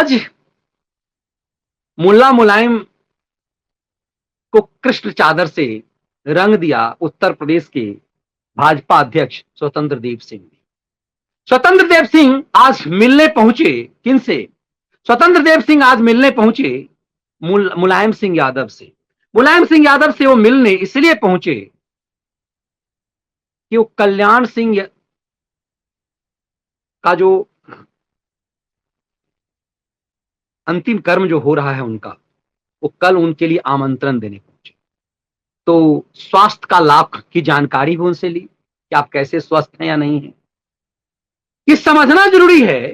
आज मुल्ला मुलायम को कृष्ण चादर से रंग दिया उत्तर प्रदेश के भाजपा अध्यक्ष स्वतंत्र देव सिंह ने। स्वतंत्र देव सिंह आज मिलने पहुंचे किनसे? स्वतंत्र देव सिंह आज मिलने पहुंचे मुलायम सिंह यादव से। मुलायम सिंह यादव से वो मिलने इसलिए पहुंचे कि वो कल्याण सिंह का जो अंतिम कर्म जो हो रहा है उनका, वो कल उनके लिए आमंत्रण देने पहुंचे। तो स्वास्थ्य का लाभ की जानकारी भी उनसे ली कि आप कैसे स्वस्थ हैं या नहीं हैं। ये समझना जरूरी है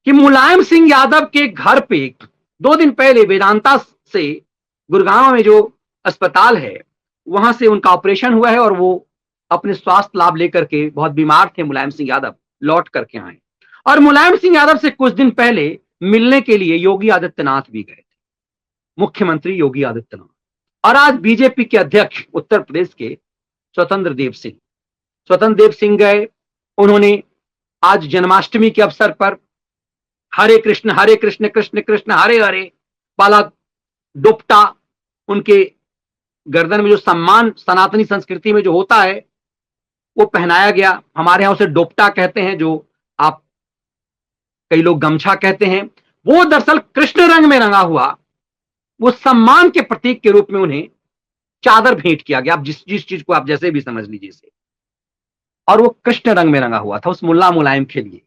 कि मुलायम सिंह यादव के घर पे 2 दिन पहले वेदांता से गुड़गांव में जो अस्पताल है वहां से उनका ऑपरेशन हुआ है और वो अपने स्वास्थ्य लाभ लेकर के, बहुत बीमार थे मुलायम सिंह यादव, लौट करके आए। और मुलायम सिंह यादव से कुछ दिन पहले मिलने के लिए योगी आदित्यनाथ भी गए थे, मुख्यमंत्री योगी आदित्यनाथ। और आज बीजेपी के अध्यक्ष उत्तर प्रदेश के स्वतंत्र देव सिंह गए। उन्होंने आज जन्माष्टमी के अवसर पर हरे कृष्ण कृष्ण कृष्ण हरे हरे वाला दुपट्टा, उनके गर्दन में जो सम्मान सनातनी संस्कृति में जो होता है वो पहनाया गया। हमारे यहां उसे डोपटा कहते हैं, जो आप कई लोग गमछा कहते हैं। वो दरअसल कृष्ण रंग में रंगा हुआ, वो सम्मान के प्रतीक के रूप में उन्हें चादर भेंट किया गया। आप जिस चीज को आप जैसे भी समझ लीजिए इसे। और वो कृष्ण रंग में रंगा हुआ था उस मुल्ला मुलायम के लिए,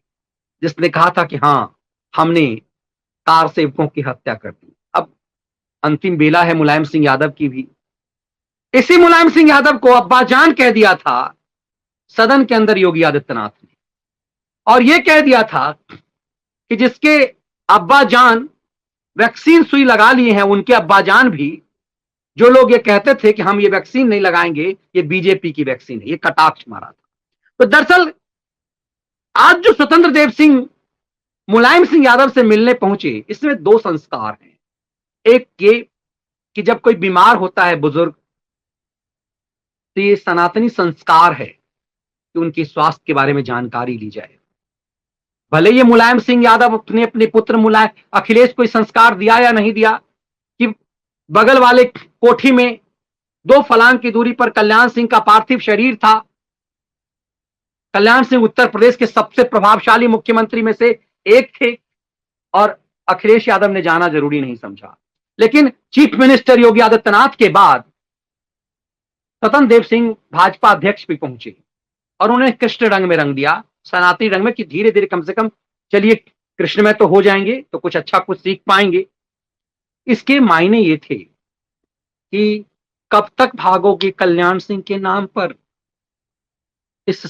जिसने कहा था कि हां, हमने कार सेवकों की हत्या कर दी। अब अंतिम बेला है मुलायम सिंह यादव की भी। इसी मुलायम सिंह यादव को अब्बाजान कह दिया था सदन के अंदर योगी आदित्यनाथ ने, और यह कह दिया था कि जिसके अब्बाजान वैक्सीन सुई लगा लिए हैं, उनके अब्बाजान भी, जो लोग ये कहते थे कि हम ये वैक्सीन नहीं लगाएंगे, ये बीजेपी की वैक्सीन है, ये कटाक्ष मारा था। तो दरअसल आज जो स्वतंत्र देव सिंह मुलायम सिंह यादव से मिलने पहुंचे, इसमें 2 संस्कार हैं। एक ये कि जब कोई बीमार होता है बुजुर्ग, तो ये सनातनी संस्कार है कि उनकी स्वास्थ्य के बारे में जानकारी ली जाए। भले ये मुलायम सिंह यादव अपने पुत्र मुलायम अखिलेश को संस्कार दिया या नहीं दिया कि बगल वाले कोठी में 2 फलांग की दूरी पर कल्याण सिंह का पार्थिव शरीर था। कल्याण सिंह उत्तर प्रदेश के सबसे प्रभावशाली मुख्यमंत्री में से एक थे और अखिलेश यादव ने जाना जरूरी नहीं समझा। लेकिन चीफ मिनिस्टर योगी आदित्यनाथ के बाद स्वतंत्र देव सिंह भाजपा अध्यक्ष भी पहुंचे और उन्हें कृष्ण रंग में रंग दिया, सनातनी रंग में, कि धीरे धीरे कम से कम चलिए कृष्ण में तो हो जाएंगे तो कुछ अच्छा कुछ सीख पाएंगे। इसके मायने ये थे कि कब तक भागोगे कल्याण सिंह के नाम पर इस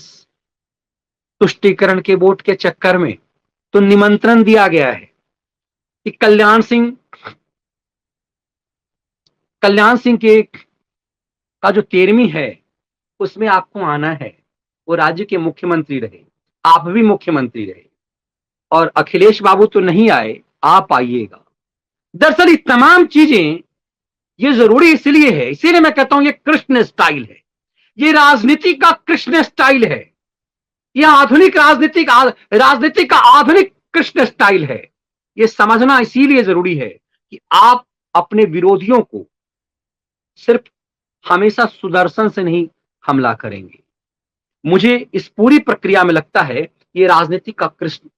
तुष्टीकरण के वोट के चक्कर में। तो निमंत्रण दिया गया है कि कल्याण सिंह के का जो 13वीं है उसमें आपको आना है। वो राज्य के मुख्यमंत्री रहे, आप भी मुख्यमंत्री रहे, और अखिलेश बाबू तो नहीं आए, आप आइएगा। दरअसल ये तमाम चीजें ये जरूरी इसलिए है, इसीलिए मैं कहता हूं ये कृष्ण स्टाइल है, ये राजनीति का कृष्ण स्टाइल है, यह आधुनिक राजनीति का आधुनिक कृष्ण स्टाइल है। यह समझना इसीलिए जरूरी है कि आप अपने विरोधियों को सिर्फ हमेशा सुदर्शन से नहीं हमला करेंगे। मुझे इस पूरी प्रक्रिया में लगता है ये राजनीति का कृष्ण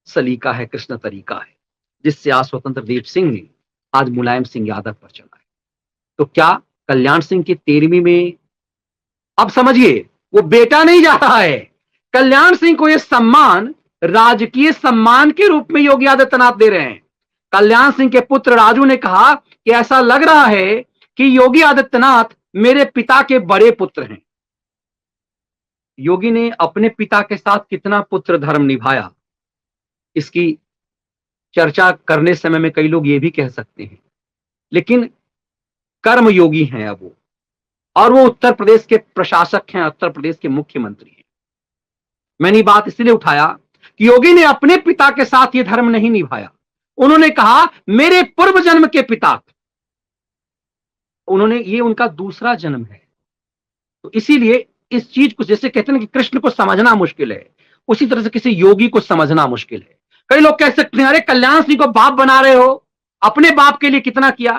सलीका है, कृष्ण तरीका है, जिससे आज स्वतंत्र देव सिंह ने आज मुलायम सिंह यादव पर चला है। तो क्या कल्याण सिंह की 13वीं में, अब समझिए, वो बेटा नहीं जा रहा है, कल्याण सिंह को यह सम्मान राजकीय सम्मान के रूप में योगी आदित्यनाथ दे रहे हैं। कल्याण सिंह के पुत्र राजू ने कहा कि ऐसा लग रहा है कि योगी आदित्यनाथ मेरे पिता के बड़े पुत्र हैं। योगी ने अपने पिता के साथ कितना पुत्र धर्म निभाया, इसकी चर्चा करने समय में कई लोग ये भी कह सकते हैं, लेकिन कर्म योगी हैं अब वो, और वो उत्तर प्रदेश के प्रशासक हैं, उत्तर प्रदेश के मुख्यमंत्री हैं। मैंने बात इसलिए उठाया कि योगी ने अपने पिता के साथ ये धर्म नहीं निभाया। उन्होंने कहा मेरे पूर्व जन्म के पिता, उन्होंने, ये उनका दूसरा जन्म है। तो इसीलिए इस चीज को, जैसे कहते हैं कि कृष्ण को समझना मुश्किल है, उसी तरह से किसी योगी को समझना मुश्किल है। कई लोग कह सकते हैं अरे कल्याण सिंह को बाप बना रहे हो, अपने बाप के लिए कितना किया।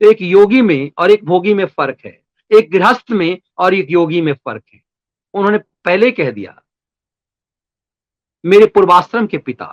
तो एक योगी में और एक भोगी में फर्क है, एक गृहस्थ में और एक योगी में फर्क है। उन्होंने पहले कह दिया मेरे पूर्वाश्रम के पिता।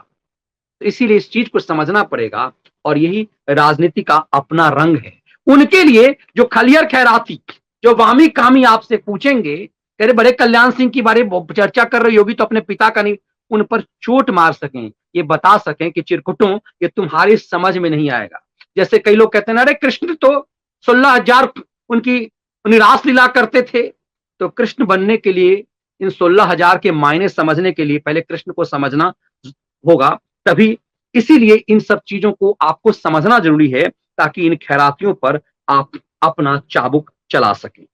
तो इसीलिए इस चीज को समझना पड़ेगा और यही राजनीति का अपना रंग है। उनके लिए जो खलियर खैराती, जो वामी कामी आपसे पूछेंगे कह रहे बड़े कल्याण सिंह की बारे में चर्चा कर रहे योगी तो अपने पिता का नहीं, उन पर चोट मार सकें, ये बता सकें कि चिरकुटों ये तुम्हारी समझ में नहीं आएगा। जैसे कई लोग कहते हैं अरे कृष्ण तो 16,000 उनकी निराश लीला करते थे। तो कृष्ण बनने के लिए इन 16,000 के मायने समझने के लिए पहले कृष्ण को समझना होगा, तभी इसीलिए इन सब चीजों को आपको समझना जरूरी है ताकि इन खैरातियों पर आप अपना चाबुक चला सकें।